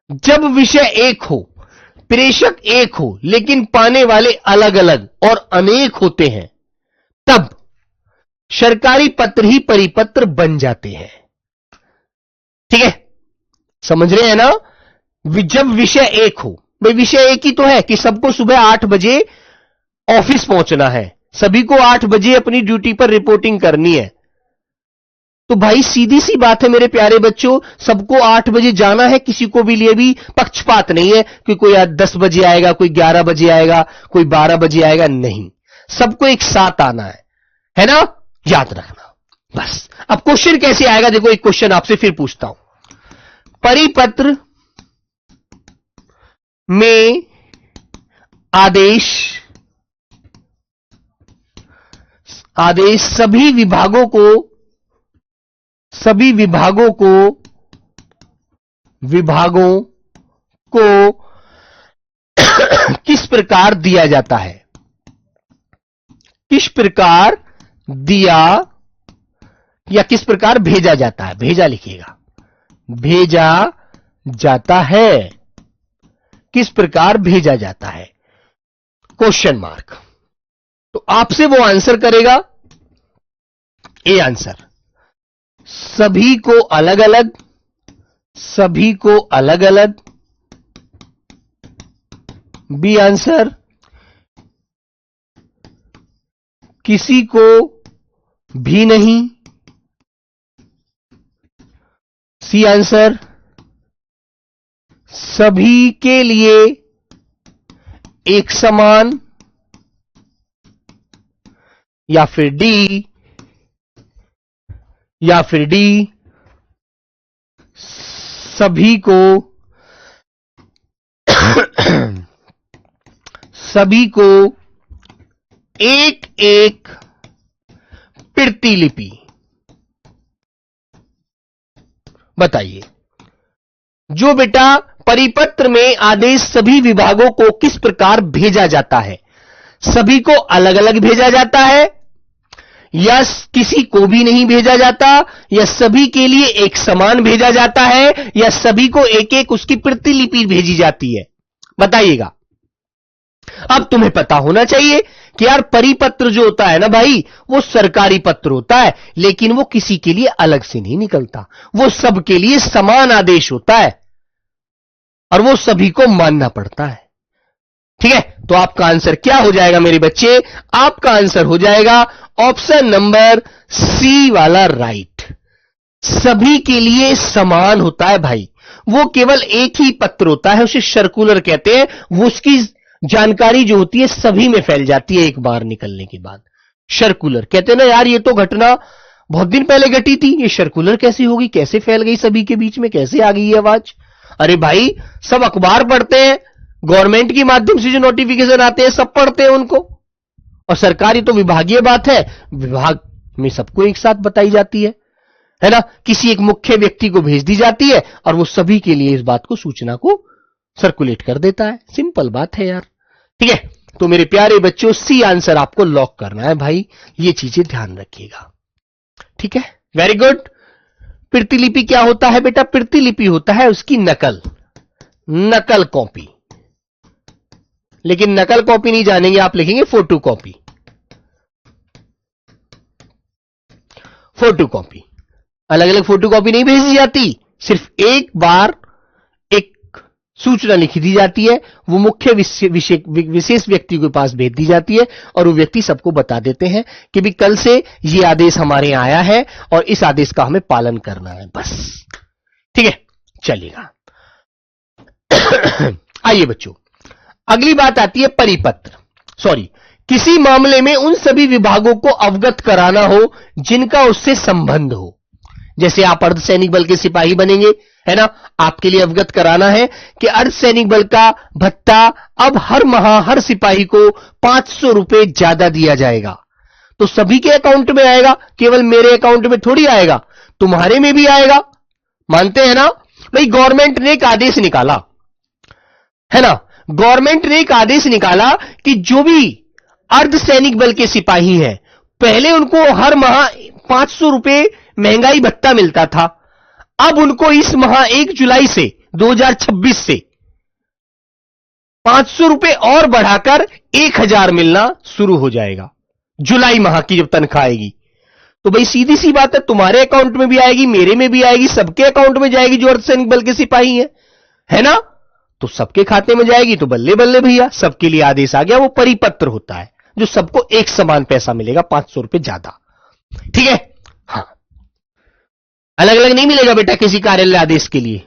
जब विषय एक हो, प्रेषक एक हो, लेकिन पाने वाले अलग अलग और अनेक होते हैं, तब सरकारी पत्र ही परिपत्र बन जाते हैं। ठीक है? समझ रहे हैं ना? जब विषय एक हो, भाई विषय एक ही तो है कि सबको सुबह 8 बजे ऑफिस पहुंचना है, सभी को 8 बजे अपनी ड्यूटी पर रिपोर्टिंग करनी है। तो भाई सीधी सी बात है मेरे प्यारे बच्चों, सबको 8 बजे जाना है, किसी को भी लिए भी पक्षपात नहीं है कि कोई 10 बजे आएगा, कोई 11 बजे आएगा, कोई 12 बजे आएगा, नहीं, सबको एक साथ आना है ना, याद रखना बस। अब क्वेश्चन कैसे आएगा, देखो एक क्वेश्चन आपसे फिर पूछता हूं। परिपत्र में आदेश सभी विभागों को किस प्रकार दिया जाता है, किस प्रकार दिया या किस प्रकार भेजा जाता है, भेजा लिखिएगा, भेजा जाता है, किस प्रकार भेजा जाता है, क्वेश्चन मार्क। तो आपसे वो आंसर करेगा, ए आंसर सभी को अलग अलग, सभी को अलग अलग, बी आंसर किसी को भी नहीं, सी आंसर सभी के लिए एक समान, या फिर डी सभी को एक एक प्रतिलिपि। बताइए, जो बेटा परिपत्र में आदेश सभी विभागों को किस प्रकार भेजा जाता है, सभी को अलग अलग भेजा जाता है, या किसी को भी नहीं भेजा जाता, या सभी के लिए एक समान भेजा जाता है, या सभी को एक एक उसकी प्रतिलिपि भेजी जाती है, बताइएगा। अब तुम्हें पता होना चाहिए कि यार परिपत्र जो होता है ना भाई, वो सरकारी पत्र होता है, लेकिन वो किसी के लिए अलग से नहीं निकलता, वो सबके लिए समान आदेश होता है और वो सभी को मानना पड़ता है। ठीक है, तो आपका आंसर क्या हो जाएगा मेरे बच्चे, आपका आंसर हो जाएगा ऑप्शन नंबर सी वाला राइट। सभी के लिए समान होता है भाई, वो केवल एक ही पत्र होता है, उसे सर्कुलर कहते हैं, वो उसकी जानकारी जो होती है सभी में फैल जाती है एक बार निकलने के बाद। सर्कुलर कहते हैं ना यार, ये तो घटना बहुत दिन पहले घटी थी, ये सर्कुलर कैसे होगी, कैसे फैल गई सभी के बीच में, कैसे आ गई ये आवाज। अरे भाई सब अखबार पढ़ते हैं, गवर्नमेंट के माध्यम से जो नोटिफिकेशन आते हैं सब पढ़ते हैं उनको, और सरकारी तो विभागीय बात है, विभाग में सबको एक साथ बताई जाती है ना, किसी एक मुख्य व्यक्ति को भेज दी जाती है और वो सभी के लिए इस बात को, सूचना को सर्कुलेट कर देता है। सिंपल बात है यार। ठीक है, तो मेरे प्यारे बच्चों सी आंसर आपको लॉक करना है भाई, ये चीजें ध्यान रखिएगा। ठीक है, वेरी गुड। प्रतिलिपि क्या होता है बेटा, प्रतिलिपि होता है उसकी नकल कॉपी, लेकिन नकल कॉपी नहीं जानेंगे आप, लिखेंगे फोटो कॉपी। फोटो कॉपी, अलग अलग फोटो कॉपी नहीं भेजी जाती, सिर्फ एक बार एक सूचना लिखी दी जाती है, वो मुख्य विशेष व्यक्ति के पास भेज दी जाती है और वो व्यक्ति सबको बता देते हैं कि भी कल से ये आदेश हमारे यहां आया है और इस आदेश का हमें पालन करना है, बस। ठीक है, चलिएगा। आइए बच्चों, अगली बात आती है परिपत्र, किसी मामले में उन सभी विभागों को अवगत कराना हो जिनका उससे संबंध हो। जैसे आप अर्धसैनिक बल के सिपाही बनेंगे, है ना, आपके लिए अवगत कराना है कि अर्धसैनिक बल का भत्ता अब हर माह हर सिपाही को 500 रुपए ज्यादा दिया जाएगा। तो सभी के अकाउंट में आएगा, केवल मेरे अकाउंट में थोड़ी आएगा, तुम्हारे में भी आएगा। मानते हैं ना भाई, गवर्नमेंट ने एक आदेश निकाला है ना, गवर्नमेंट ने एक आदेश निकाला कि जो भी अर्धसैनिक बल के सिपाही हैं, पहले उनको हर माह 500 रुपए महंगाई भत्ता मिलता था, अब उनको इस माह 1 जुलाई से 2026 से 500 रुपए और बढ़ाकर 1000 मिलना शुरू हो जाएगा जुलाई माह की जब तनख्वाह आएगी। तो भाई सीधी सी बात है, तुम्हारे अकाउंट में भी आएगी, मेरे में भी आएगी, सबके अकाउंट में जाएगी जो अर्धसैनिक बल के सिपाही हैं, है ना। तो सबके खाते में जाएगी तो बल्ले बल्ले भैया, सबके लिए आदेश आ गया। वो परिपत्र होता है जो सबको एक समान पैसा मिलेगा, 500 रुपए ज्यादा। ठीक है, हाँ अलग अलग नहीं मिलेगा बेटा किसी कार्यालय आदेश के लिए।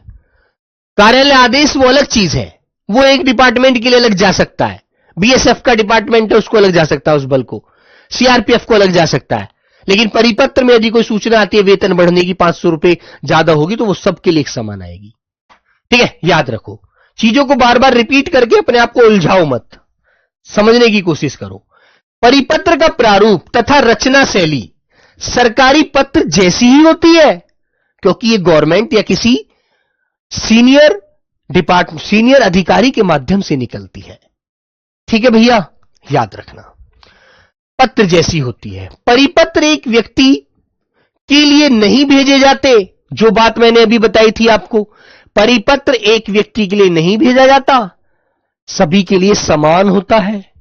कार्यालय आदेश वो अलग चीज है, वो एक डिपार्टमेंट के लिए अलग जा सकता है। बीएसएफ का डिपार्टमेंट है, उसको अलग जा सकता है, उस बल को। सीआरपीएफ को अलग जा सकता है। लेकिन परिपत्र में यदि कोई सूचना आती है वेतन बढ़ने की 500 रुपए ज्यादा होगी, तो वो सबके लिए एक समान आएगी। ठीक है, याद रखो। चीजों को बार बार रिपीट करके अपने आप को उलझाओ मत, समझने की कोशिश करो। परिपत्र का प्रारूप तथा रचना शैली सरकारी पत्र जैसी ही होती है, क्योंकि ये गवर्नमेंट या किसी सीनियर अधिकारी के माध्यम से निकलती है। ठीक है भैया, याद रखना, पत्र जैसी होती है। परिपत्र एक व्यक्ति के लिए नहीं भेजे जाते, जो बात मैंने अभी बताई थी आपको। परिपत्र एक व्यक्ति के लिए नहीं भेजा जाता, सभी के लिए समान होता है,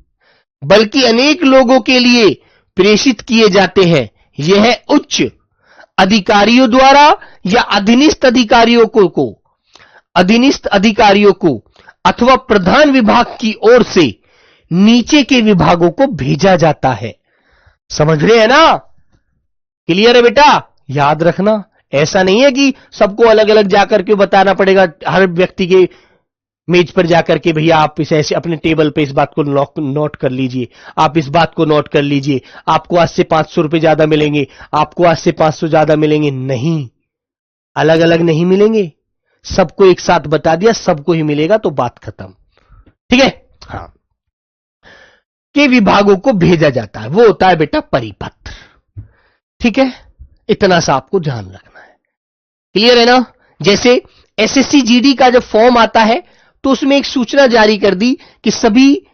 बल्कि अनेक लोगों के लिए प्रेषित किए जाते हैं। यह उच्च अधिकारियों द्वारा या अधीनस्थ अधिकारियों को अथवा प्रधान विभाग की ओर से नीचे के विभागों को भेजा जाता है। समझ रहे हैं ना? क्लियर है बेटा? याद रखना, ऐसा नहीं है कि सबको अलग अलग जाकर के बताना पड़ेगा हर व्यक्ति के मेज पर जाकर के, भैया आप इसे ऐसे अपने टेबल पे इस बात को नोट कर लीजिए, आप इस बात को नोट कर लीजिए, आपको आज से 500 रुपए ज्यादा मिलेंगे, आपको आज से 500 ज्यादा मिलेंगे। नहीं, अलग अलग नहीं मिलेंगे, सबको एक साथ बता दिया, सबको ही मिलेगा, तो बात खत्म। ठीक है? हाँ, के विभागों को भेजा जाता है, वो होता है बेटा परिपत्र। ठीक है, इतना सा आपको ध्यान रखना है। क्लियर है ना? जैसे एसएससी जीडी का जब फॉर्म आता है तो उसमें एक सूचना जारी कर दी कि सभी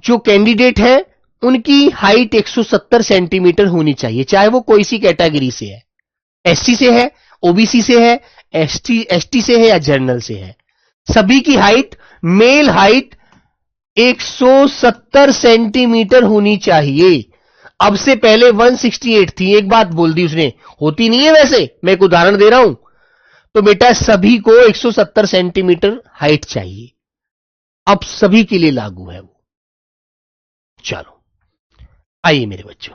जो कैंडिडेट हैं उनकी हाइट 170 सेंटीमीटर होनी चाहिए, चाहे वो कोई सी कैटेगरी से है, एससी से है, ओबीसी से है, एसटी से है या जनरल से है। सभी की हाइट, मेल हाइट 170 सेंटीमीटर होनी चाहिए। अब से पहले 168 थी, एक बात बोल दी उसने, होती नहीं है वैसे, मैं एक उदाहरण दे रहा हूं। तो बेटा सभी को 170 सेंटीमीटर हाइट चाहिए, अब सभी के लिए लागू है वो। चलो आइए मेरे बच्चों,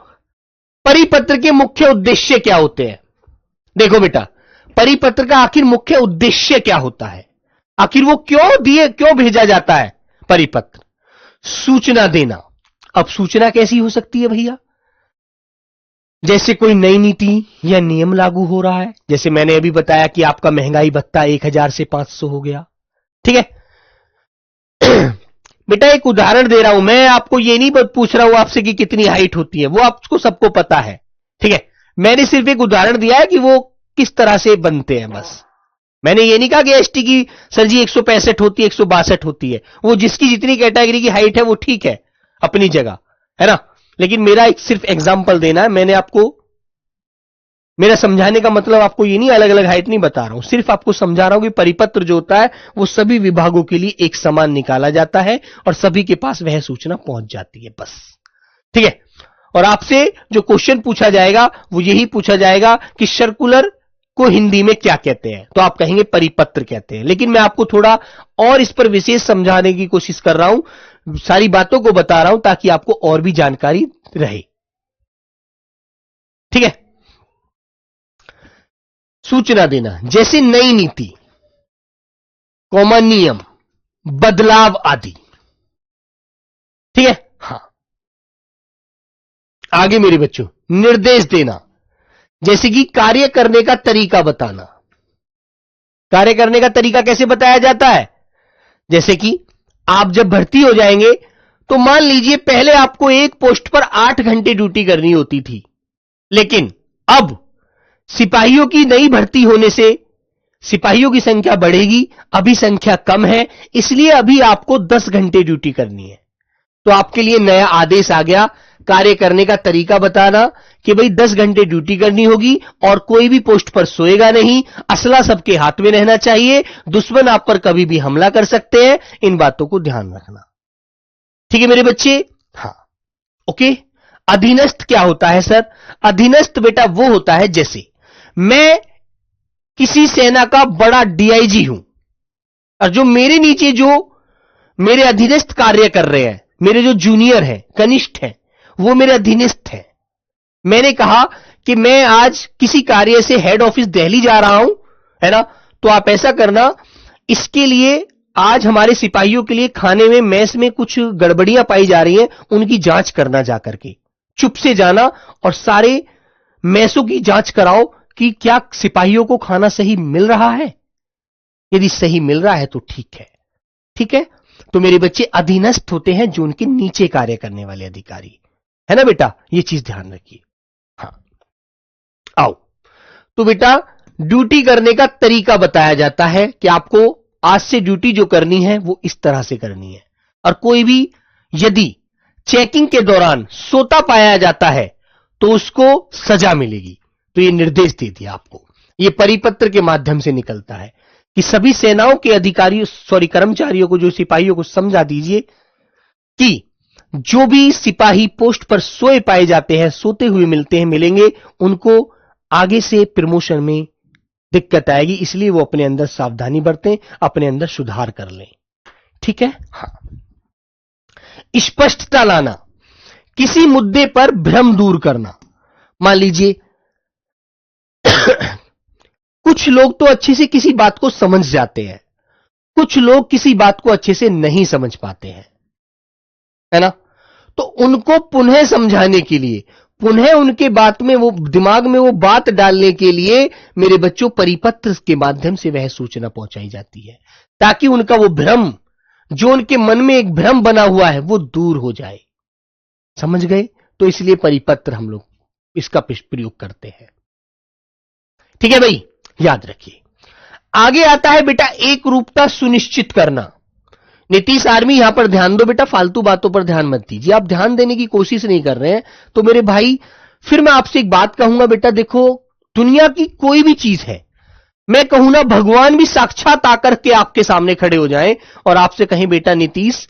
परिपत्र के मुख्य उद्देश्य क्या होते हैं? देखो बेटा, परिपत्र का आखिर मुख्य उद्देश्य क्या होता है, आखिर वो क्यों भेजा जाता है? परिपत्र सूचना देना। अब सूचना कैसी हो सकती है भैया? जैसे कोई नई नीति या नियम लागू हो रहा है, जैसे मैंने अभी बताया कि आपका महंगाई भत्ता 1000 से 500 हो गया। ठीक है बेटा, एक उदाहरण दे रहा हूं मैं, आपको ये नहीं पूछ रहा हूं आपसे कि कितनी हाइट होती है, वो आपको सबको पता है। ठीक है, मैंने सिर्फ एक उदाहरण दिया है कि वो किस तरह से बनते हैं, बस। मैंने ये नहीं कहा कि एसटी की सर जी 165 होती है, 162 होती है। वो जिसकी जितनी कैटेगरी की हाइट है वो ठीक है अपनी जगह, है ना? लेकिन मेरा एक सिर्फ एग्जांपल देना है, मैंने आपको, मेरा समझाने का मतलब आपको ये नहीं अलग अलग हाइट नहीं बता रहा हूं, सिर्फ आपको समझा रहा हूं कि परिपत्र जो होता है वो सभी विभागों के लिए एक समान निकाला जाता है और सभी के पास वह सूचना पहुंच जाती है, बस। ठीक है, और आपसे जो क्वेश्चन पूछा जाएगा वो यही पूछा जाएगा कि सर्कुलर को हिंदी में क्या कहते हैं, तो आप कहेंगे परिपत्र कहते हैं। लेकिन मैं आपको थोड़ा और इस पर विशेष समझाने की कोशिश कर रहा हूं, सारी बातों को बता रहा हूं ताकि आपको और भी जानकारी रहे। ठीक है, सूचना देना, जैसे नई नीति, कॉमन नियम, बदलाव आदि। ठीक है, हां। आगे मेरे बच्चों, निर्देश देना, जैसे कि कार्य करने का तरीका बताना। कार्य करने का तरीका कैसे बताया जाता है? जैसे कि आप जब भर्ती हो जाएंगे तो मान लीजिए पहले आपको एक पोस्ट पर 8 घंटे ड्यूटी करनी होती थी, लेकिन अब सिपाहियों की नई भर्ती होने से सिपाहियों की संख्या बढ़ेगी, अभी संख्या कम है, इसलिए अभी आपको 10 घंटे ड्यूटी करनी है। तो आपके लिए नया आदेश आ गया, कार्य करने का तरीका बताना कि भाई 10 घंटे ड्यूटी करनी होगी और कोई भी पोस्ट पर सोएगा नहीं, असला सबके हाथ में रहना चाहिए, दुश्मन आप पर कभी भी हमला कर सकते हैं, इन बातों को ध्यान रखना। ठीक है मेरे बच्चे? हां, ओके। अधीनस्थ क्या होता है सर? अधीनस्थ बेटा वो होता है, जैसे मैं किसी सेना का बड़ा डीआईजी हूं और जो मेरे नीचे जो मेरे अधीनस्थ कार्य कर रहे हैं, मेरे जो जूनियर हैं, कनिष्ठ हैं, वो मेरे अधीनस्थ हैं। मैंने कहा कि मैं आज किसी कार्य से हेड ऑफिस दिल्ली जा रहा हूं, है ना, तो आप ऐसा करना, इसके लिए आज हमारे सिपाहियों के लिए खाने में मेस में कुछ गड़बड़ियां पाई जा रही हैं, उनकी जांच करना जाकर के चुप से जाना और सारे मेसों की जांच कराओ कि क्या सिपाहियों को खाना सही मिल रहा है। यदि सही मिल रहा है तो ठीक है, ठीक है। तो मेरे बच्चे अधीनस्थ होते हैं जो उनके नीचे कार्य करने वाले अधिकारी, है ना बेटा, ये चीज ध्यान रखिए। हाँ, आओ, तो बेटा ड्यूटी करने का तरीका बताया जाता है कि आपको आज से ड्यूटी जो करनी है वो इस तरह से करनी है, और कोई भी यदि चेकिंग के दौरान सोता पाया जाता है तो उसको सजा मिलेगी। तो ये निर्देश दे दिया आपको, ये परिपत्र के माध्यम से निकलता है कि सभी सेनाओं के अधिकारियों कर्मचारियों को, जो सिपाहियों को समझा दीजिए कि जो भी सिपाही पोस्ट पर सोए पाए जाते हैं, सोते हुए मिलेंगे, उनको आगे से प्रमोशन में दिक्कत आएगी, इसलिए वो अपने अंदर सावधानी बरतें, अपने अंदर सुधार कर लें, ठीक है। हाँ, स्पष्टता लाना, किसी मुद्दे पर भ्रम दूर करना। मान लीजिए कुछ लोग तो अच्छे से किसी बात को समझ जाते हैं, कुछ लोग किसी बात को अच्छे से नहीं समझ पाते हैं, है ना, तो उनको पुनः समझाने के लिए, पुनः उनके बात में वो दिमाग में वो बात डालने के लिए मेरे बच्चों परिपत्र के माध्यम से वह सूचना पहुंचाई जाती है, ताकि उनका वो भ्रम, जो उनके मन में एक भ्रम बना हुआ है, वो दूर हो जाए। समझ गए? तो इसलिए परिपत्र हम लोग इसका प्रयोग करते हैं, ठीक है भाई, याद रखिए। आगे आता है बेटा एक रूपता सुनिश्चित करना। नीतीश आर्मी यहां पर ध्यान दो बेटा, फालतू बातों पर ध्यान मत दीजिए। आप ध्यान देने की कोशिश नहीं कर रहे हैं तो मेरे भाई फिर मैं आपसे एक बात कहूंगा बेटा, देखो दुनिया की कोई भी चीज है, मैं कहूं ना भगवान भी साक्षात आकर के आपके सामने खड़े हो जाएं और आपसे कहें बेटा नीतीश,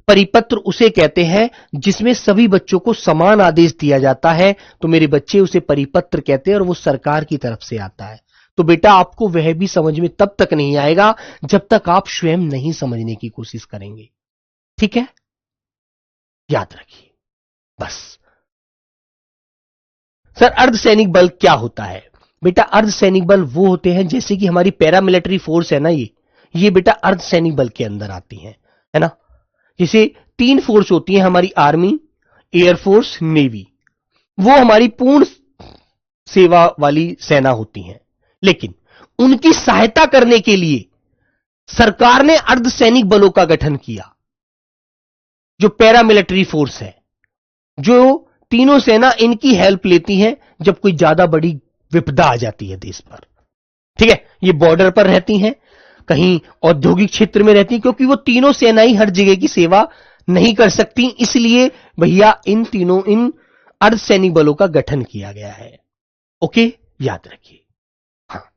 परिपत्र उसे कहते हैं जिसमें सभी बच्चों को समान आदेश दिया जाता है, तो मेरे बच्चे उसे परिपत्र कहते हैं और वो सरकार की तरफ से आता है। तो बेटा आपको वह भी समझ में तब तक नहीं आएगा जब तक आप स्वयं नहीं समझने की कोशिश करेंगे, ठीक है, याद रखिए बस। सर अर्धसैनिक बल क्या होता है? बेटा अर्धसैनिक बल वो होते हैं जैसे कि हमारी पैरामिलिट्री फोर्स है ना, ये बेटा अर्धसैनिक बल के अंदर आती हैं, है ना। जैसे 3 फोर्स होती हैं हमारी, आर्मी, एयरफोर्स, नेवी, वो हमारी पूर्ण सेवा वाली सेना होती हैं, लेकिन उनकी सहायता करने के लिए सरकार ने अर्धसैनिक बलों का गठन किया, जो पैरामिलिट्री फोर्स है, जो तीनों सेना इनकी हेल्प लेती हैं जब कोई ज्यादा बड़ी विपदा आ जाती है देश पर, ठीक है। ये बॉर्डर पर रहती हैं, कहीं औद्योगिक क्षेत्र में रहती, क्योंकि वो तीनों सेनाएं हर जगह की सेवा नहीं कर सकती, इसलिए भैया इन अर्धसैनिक बलों का गठन किया गया है, ओके, याद रखिए। हाँ,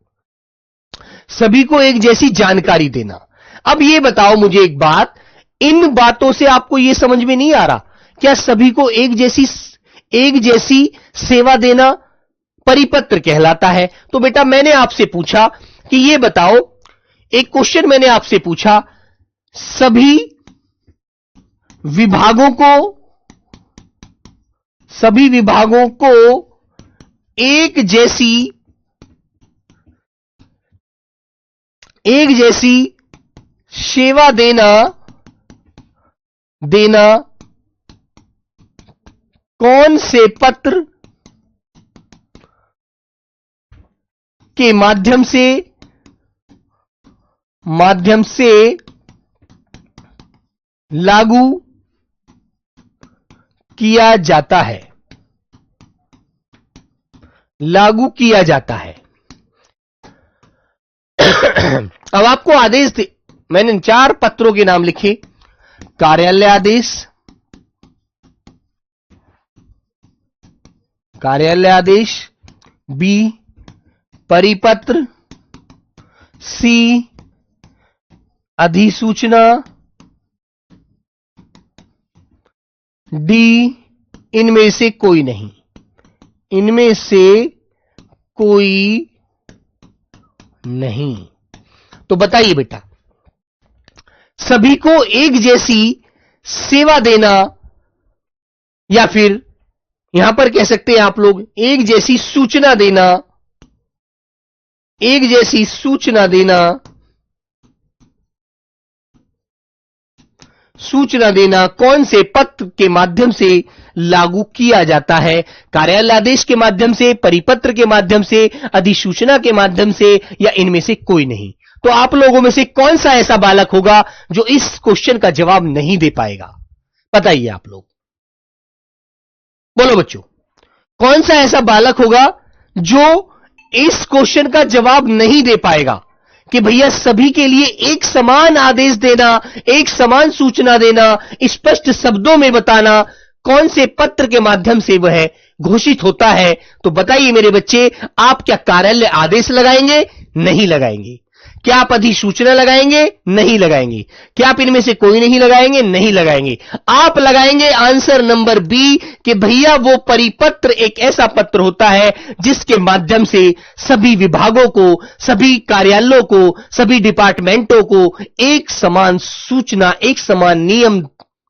सभी को एक जैसी जानकारी देना। अब ये बताओ मुझे एक बात, इन बातों से आपको ये समझ में नहीं आ रहा, क्या सभी को एक जैसी सेवा देना परिपत्र कहलाता है? तो बेटा मैंने आपसे पूछा कि ये बताओ, एक क्वेश्चन मैंने आपसे पूछा, सभी विभागों को एक जैसी सेवा देना कौन से पत्र के माध्यम से लागू किया जाता है? अब आपको आदेश दे, मैंने 4 पत्रों के नाम लिखे, कार्यालय आदेश, बी परिपत्र, सी अधिसूचना, डी इनमें से कोई नहीं। तो बताइए बेटा, सभी को एक जैसी सेवा देना या फिर यहां पर कह सकते हैं आप लोग एक जैसी सूचना देना, एक जैसी सूचना देना, सूचना देना कौन से पत्र के माध्यम से लागू किया जाता है? कार्यालय आदेश के माध्यम से, परिपत्र के माध्यम से, अधिसूचना के माध्यम से, या इनमें से कोई नहीं? तो आप लोगों में से कौन सा ऐसा बालक होगा जो इस क्वेश्चन का जवाब नहीं दे पाएगा? बताइए आप लोग, बोलो बच्चों, कौन सा ऐसा बालक होगा जो इस क्वेश्चन का जवाब नहीं दे पाएगा कि भैया सभी के लिए एक समान आदेश देना, एक समान सूचना देना, स्पष्ट शब्दों में बताना कौन से पत्र के माध्यम से वह घोषित होता है? तो बताइए मेरे बच्चे, आप क्या कार्यालय आदेश लगाएंगे? नहीं लगाएंगे। क्या आप अधिसूचना लगाएंगे? नहीं लगाएंगे। क्या आप इनमें से कोई नहीं लगाएंगे? नहीं लगाएंगे। आप लगाएंगे आंसर नंबर बी कि भैया वो परिपत्र एक ऐसा पत्र होता है जिसके माध्यम से सभी विभागों को, सभी कार्यालयों को, सभी डिपार्टमेंटों को एक समान सूचना, एक समान नियम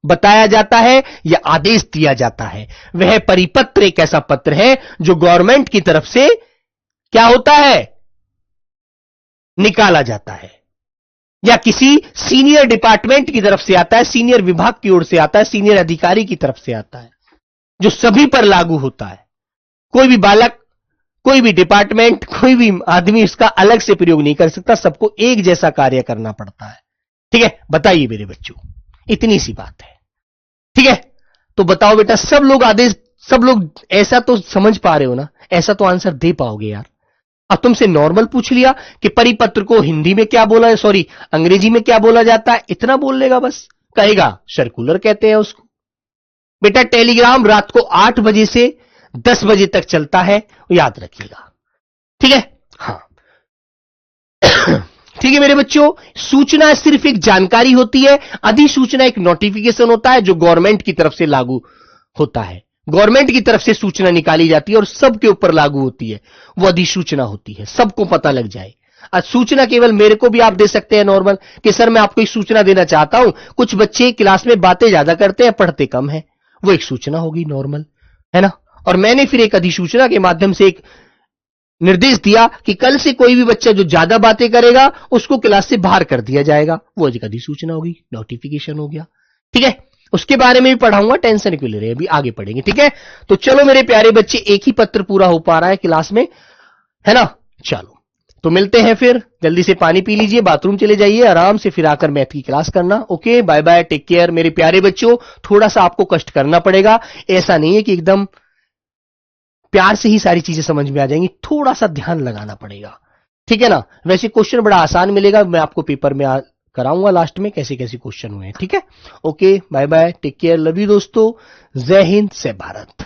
बताया जाता है या आदेश दिया जाता है। वह परिपत्र एक ऐसा पत्र है जो गवर्नमेंट की तरफ से क्या होता है? निकाला जाता है, या किसी सीनियर डिपार्टमेंट की तरफ से आता है, सीनियर विभाग की ओर से आता है, सीनियर अधिकारी की तरफ से आता है, जो सभी पर लागू होता है। कोई भी बालक, कोई भी डिपार्टमेंट, कोई भी आदमी इसका अलग से प्रयोग नहीं कर सकता, सबको एक जैसा कार्य करना पड़ता है। ठीक है, बताइए मेरे बच्चों, इतनी सी बात है। ठीक है, तो बताओ बेटा, सब लोग आदेश, सब लोग ऐसा तो समझ पा रहे हो ना? ऐसा तो आंसर दे पाओगे यार। अब तुमसे नॉर्मल पूछ लिया कि परिपत्र को हिंदी में क्या बोला है, सॉरी अंग्रेजी में क्या बोला जाता है, इतना बोल लेगा बस। कहेगा सर्कुलर कहते हैं उसको। बेटा टेलीग्राम रात को 8 बजे से 10 बजे तक चलता है, याद रखिएगा। ठीक है, हाँ ठीक है मेरे बच्चों, सूचना सिर्फ एक जानकारी होती है, अधिसूचना एक नोटिफिकेशन होता है जो गवर्नमेंट की तरफ से लागू होता है। गवर्नमेंट की तरफ से सूचना निकाली जाती है और सबके ऊपर लागू होती है, वो अधिसूचना होती है, सबको पता लग जाए। आज सूचना केवल मेरे को भी आप दे सकते हैं नॉर्मल कि सर मैं आपको एक सूचना देना चाहता हूं, कुछ बच्चे क्लास में बातें ज्यादा करते हैं, पढ़ते कम है, वो एक सूचना होगी नॉर्मल, है ना? और मैंने फिर एक अधिसूचना के माध्यम से एक निर्देश दिया कि कल से कोई भी बच्चा जो ज्यादा बातें करेगा उसको क्लास से बाहर कर दिया जाएगा, वो एक अधिसूचना होगी, नोटिफिकेशन हो गया। ठीक है, उसके बारे में भी पढ़ाऊंगा, टेंशन क्यों ले रहे हैं, अभी आगे पढ़ेंगे। ठीक है, तो चलो मेरे प्यारे बच्चे, एक ही पत्र पूरा हो पा रहा है क्लास में, है ना? चलो तो मिलते हैं फिर, जल्दी से पानी पी लीजिए, बाथरूम चले जाइए, आराम से फिर आकर मैथ की क्लास करना। Okay, bye bye, take care मेरे प्यारे बच्चों। थोड़ा सा आपको कष्ट करना पड़ेगा, ऐसा नहीं है कि एकदम प्यार से ही सारी चीजें समझ में आ जाएंगी, थोड़ा सा ध्यान लगाना पड़ेगा। ठीक है ना? वैसे क्वेश्चन बड़ा आसान मिलेगा, मैं आपको पेपर में कराऊंगा लास्ट में कैसे कैसे क्वेश्चन हुए हैं। ठीक है, okay, bye bye, take care, love you दोस्तों, जय हिंद, जय भारत।